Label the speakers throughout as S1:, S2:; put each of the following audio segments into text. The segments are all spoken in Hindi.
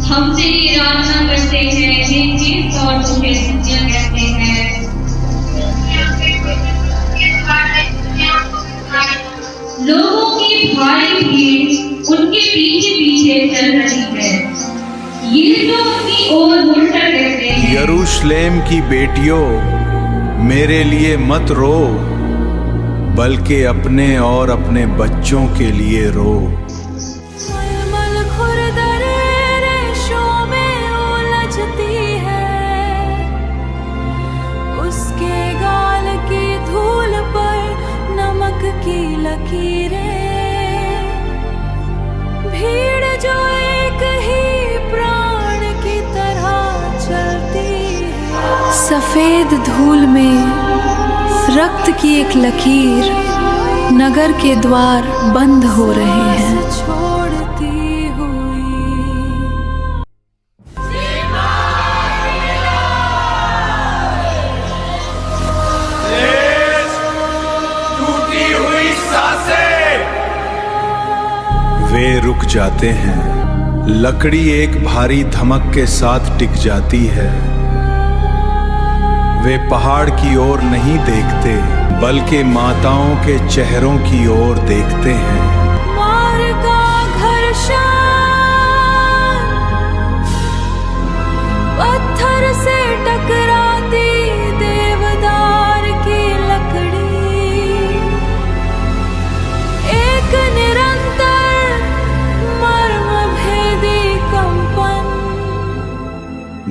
S1: हमसे ये याचना करते हैं, हे जीत और तुझे स्तुतियां कहते हैं। लोगों की भारी भीड़ उनके पीछे पीछे चल रही है। ये तो उनकी ओर मुड़कर कहते हैं,
S2: यरूशलेम की बेटियों, मेरे लिए मत रो, बल्कि अपने और अपने बच्चों के लिए रो।
S3: उसके गाल की धूल पर नमक की लकीरें, भीड़ जो एक ही प्राण की तरह चलती है। सफेद धूल में रक्त की एक लकीर, नगर के द्वार बंद हो रहे हैं।
S2: वे रुक जाते हैं, लकड़ी एक भारी धमक के साथ टिक जाती है। वे पहाड़ की ओर नहीं देखते, बल्कि माताओं के चेहरों की ओर देखते हैं।
S3: मार का घर्षण, पत्थर से टकराती देवदार की लकड़ी, एक निरंतर मर्मभेदी कंपन,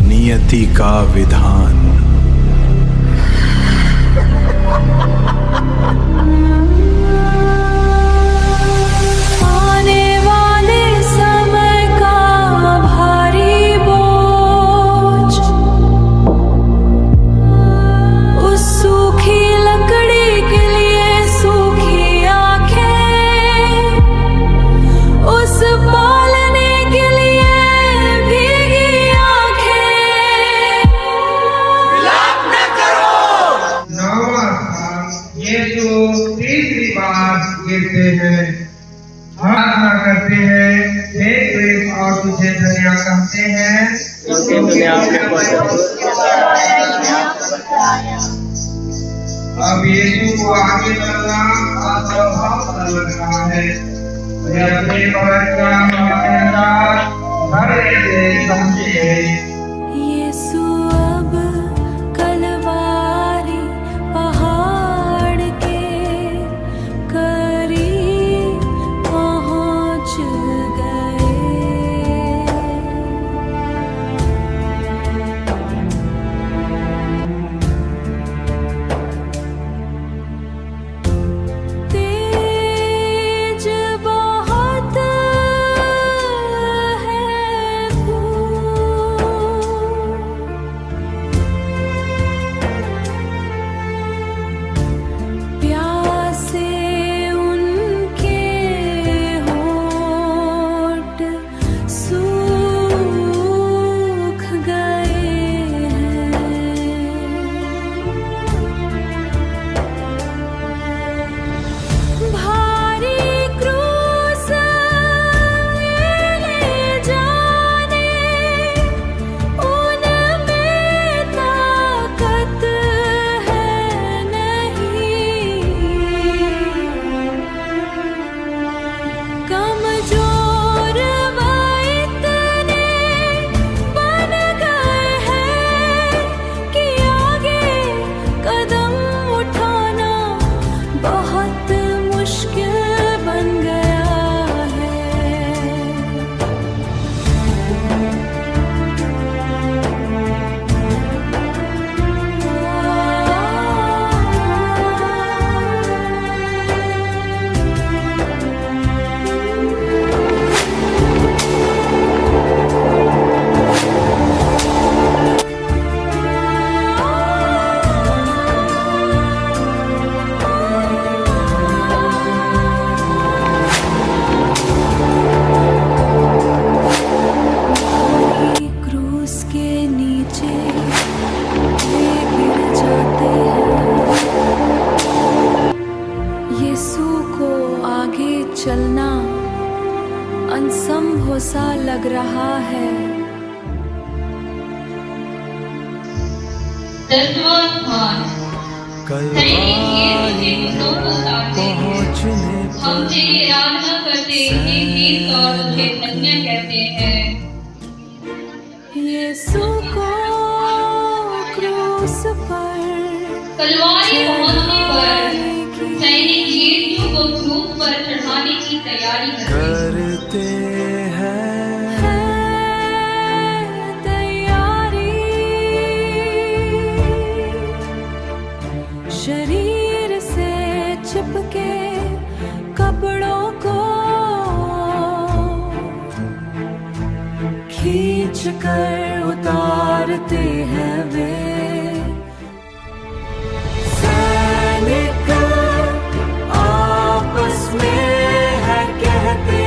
S2: नियति का विधान।
S3: आने वाले समय का भारी बोझ उस सूखी लकड़ी के लिए सूखी आंखें, उस पालने के लिए भीगी आंखें।
S4: विलाप न करो। यीशु तीसरी बार गिरते हैं, प्रार्थना करते हैं, हे प्रेम और तुझे धन्य कहते हैं। अब यीशु को आगे चलना असंभव लग रहा है। वे अपने भवन का मान्यदार भरे से समझे।
S3: यीशु अब कलवारी पहाड़ के करीब पहुंच गए। तेज बहुत है धूप, प्यासे उनके होंठ सूख गए हैं। भारी क्रूस ले जाने, उनमें ताकत है नहीं, कमजोर व इतने बन गए हैं कि आगे कदम उठाना बहुत मुश्किल बन गया है। क्रूस के नीचे वे गिर जाते हैं। यीशु को आगे चलना असंभव सा लग रहा है।
S1: 10वां स्थान सैनिक यीशु के पुत्रों को गाते हैं। हम तेरी आराधना करते हैं, गीत और तुझे धन्य कहते हैं।
S3: यीशु को क्रूस पर
S1: कलवारी पहुंचने पर सैनिक यीशु को क्रूस पर चढ़ाने की तैयारी करते
S3: है तैयारी। शरीर से चिपके कपड़ों को खींच कर उतारते हैं वे। सैनिक आपस में है कहते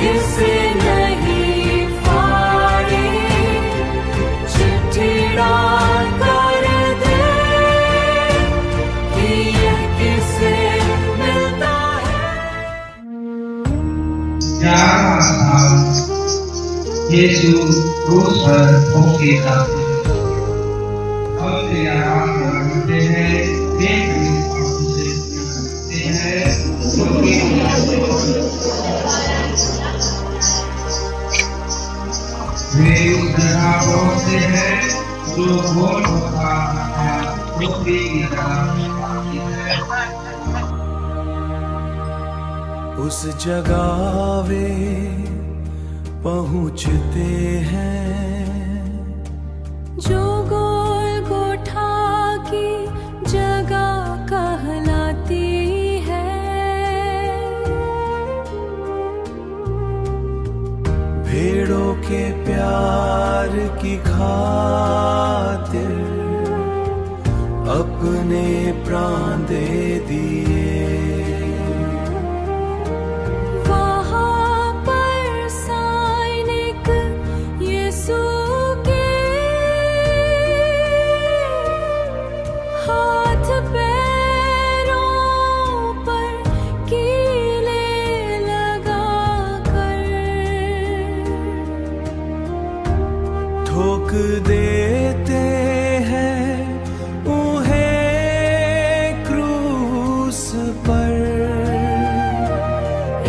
S3: इसे नहीं फाड़े, चिट्ठी डाल कर दे कि यह किसे मिलता है।
S4: 11वां स्थान यीशु क्रूस पर होके खाते हैं। हम तेरी आराधना करते हैं, एक तुझे करते हैं, वे उस जगह पहुंचते हैं जो गोल होता है, पृथ्वी की तरफ आती है।
S2: उस जगह वे पहुँचते हैं
S3: जो गोलगोथा की जगह कहलाती है।
S2: भेड़ों के प्यार की खातिर अपने प्राण दे दिए।
S5: ठोक देते हैं उन्हें क्रूस पर।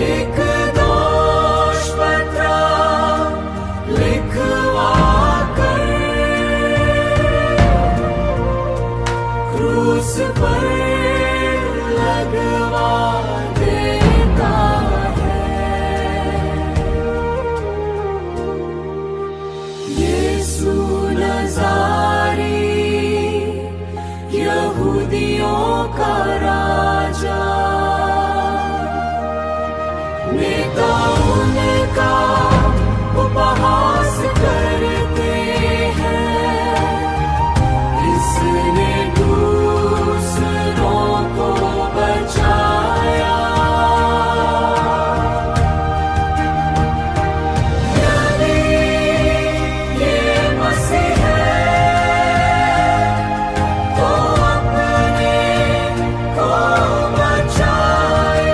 S5: एक दोष पत्र लिखवा कर क्रूस पर लगवा देता है। यीशु नज़ारी यहूदियों का राजा, नेता उनका उपहास करते हैं। इसने दूसरों को बचाया, यदि ये मसीह है तो अपने को बचाए।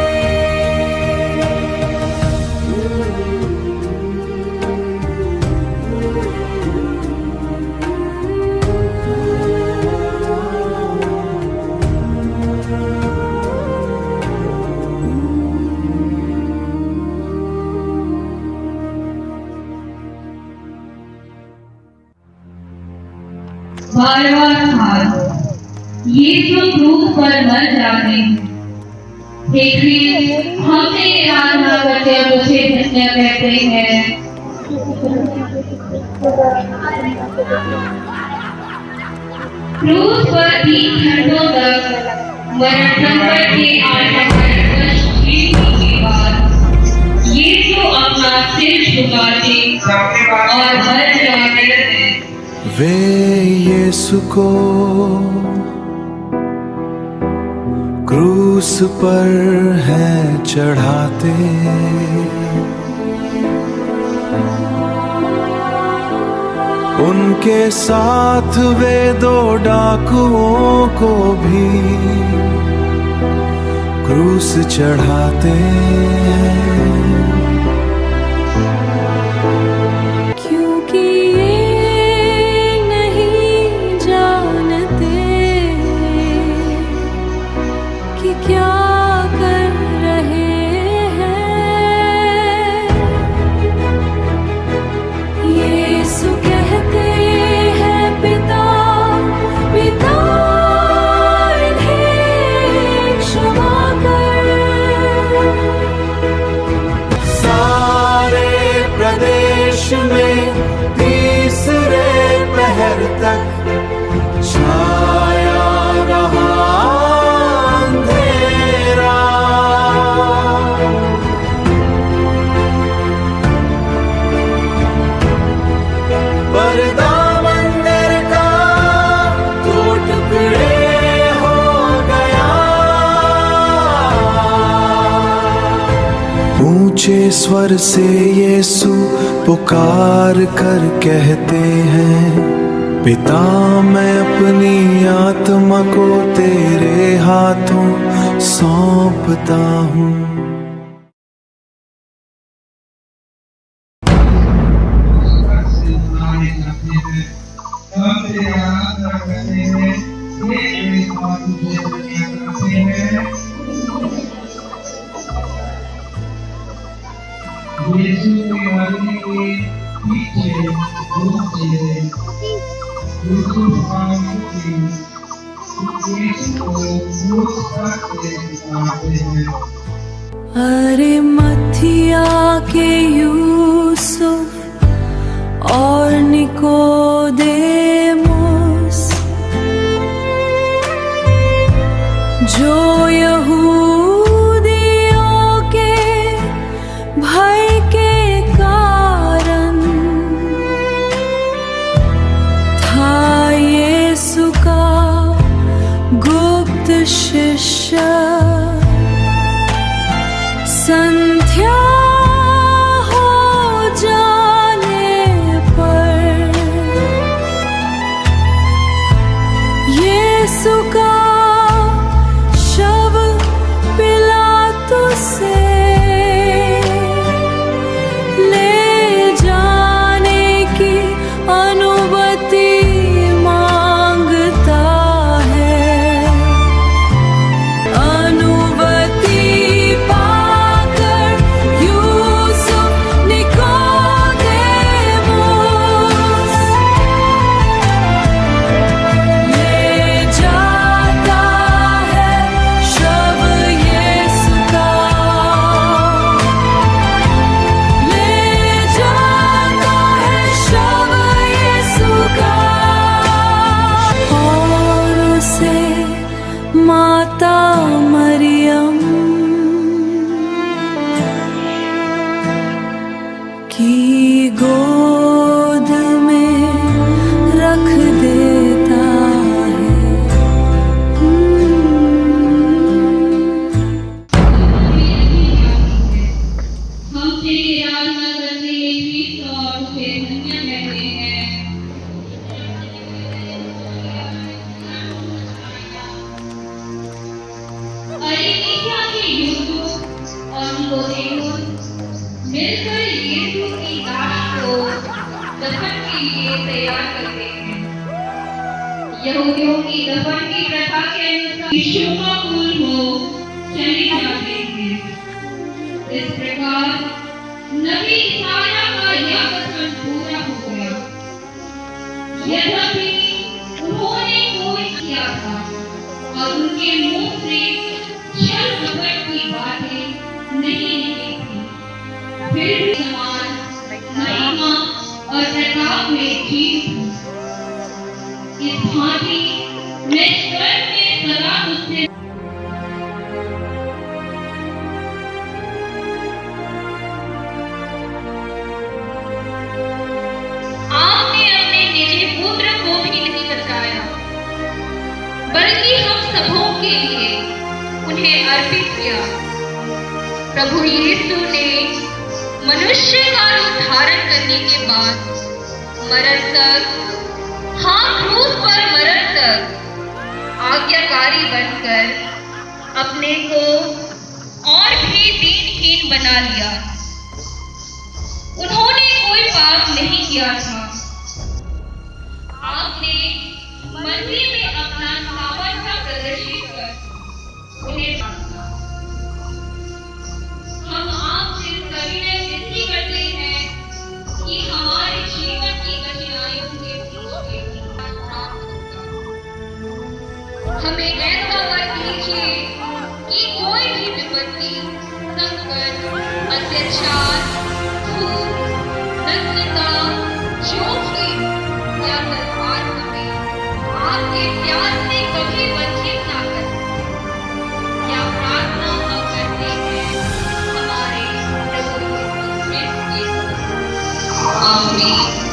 S1: बारहवां स्थान यीशु क्रूस पर मर जाते हैं। हे ख्रीस्त, हम तेरी आराधना करते और तुझे धन्य कहते हैं। क्रूस पर 3 घंटों तक मरण संकट के आसमान कष्ट झेलने के बाद यीशु अपना सिर झुकाते और मर जाते हैं।
S5: वे यीशु को क्रूस पर है चढ़ाते। उनके साथ वे 2 डाकुओं को भी क्रूस चढ़ाते हैं।
S3: क्योंकि ये नहीं
S5: होश में तीसरे पहर तक छाया रहा अंधेरा। पर्दा मंदिर का दो टुकड़े हो गया। ऊंचे स्वर से यीशु पुकार कर कहते हैं, पिता मैं अपनी आत्मा को तेरे हाथों सौंपता हूँ।
S4: से बुलाए जाते हैं, हम तेरी आराधना करते हैं, ये तेरे साथ तुझे दुनिया करते हैं। यीशु के मरने के पीछे दो चेहरे यूसुफ और यीशु को क्रूस पर चढ़ाते हैं।
S3: अरिमथिया के यूसुफ और निकोदेमुस जो यहूदियों के भय के कारण था यीशु का गुप्त शिष्य। संध्या हो जाने पर यीशु का शव पिलातुस से ले जाने की अनुमति मांगता है। अनुमति पाकर यूसुफ निकोदेमुस ले जाता है शव यीशु का, ले जाता है शव यीशु का। और उसे माता मरियम की गोद में रख देता है।
S1: हम तेरी आराधना करते हैं ईश्वर और उसे धन्य कहते हैं। अरिमथिया के यूसुफ और निकोदेमुस मिलकर यीशु की लाश को दफन के लिए तैयार करते हैं। यहूदियों की दफन की प्रथा के अनुसार यीशु का खून हो चले जाते हैं। इस प्रकार नबी ईसाया का यह वचन पूरा हो गया। यद्यपि उन्होंने कोई किया था और उनके मुंह से छल कपट की बातें नहीं निकली थी, फिर भी समान महिमा और प्रताप में जीत थी। इस भांति मैं स्वर्ग में सदा तुझसे आपने अपने निजी पुत्र को भी नहीं बचाया, बल्कि हम सबों के लिए उन्हें अर्पित किया। प्रभु यीशु ने मनुष्य का रूप धारण करने के बाद मरण तक, हाँ क्रूस पर मरण तक आज्ञाकारी बनकर अपने को और भी दीनहीन बना लिया। उन्होंने कोई पाप नहीं किया था। आपने मंदिर में अपना सामर्थ्य प्रदर्शित कर उन्हें बांधा। हम आपसे सविनय विनती करते हैं कि हमारे जीवन की कठिनाइयों के बीच में प्राप्त होगा। हमें ऐसा वर दीजिए कि कोई भी विपत्ति, संकट, अत्याचार, धूप, की नाव जो भी या तलवार हमें आपके प्यार से कभी वंचित ना कर। या प्रार्थना हम करते हैं हमारे प्रभु यीशु क्रिस्त के नाम। आमीन।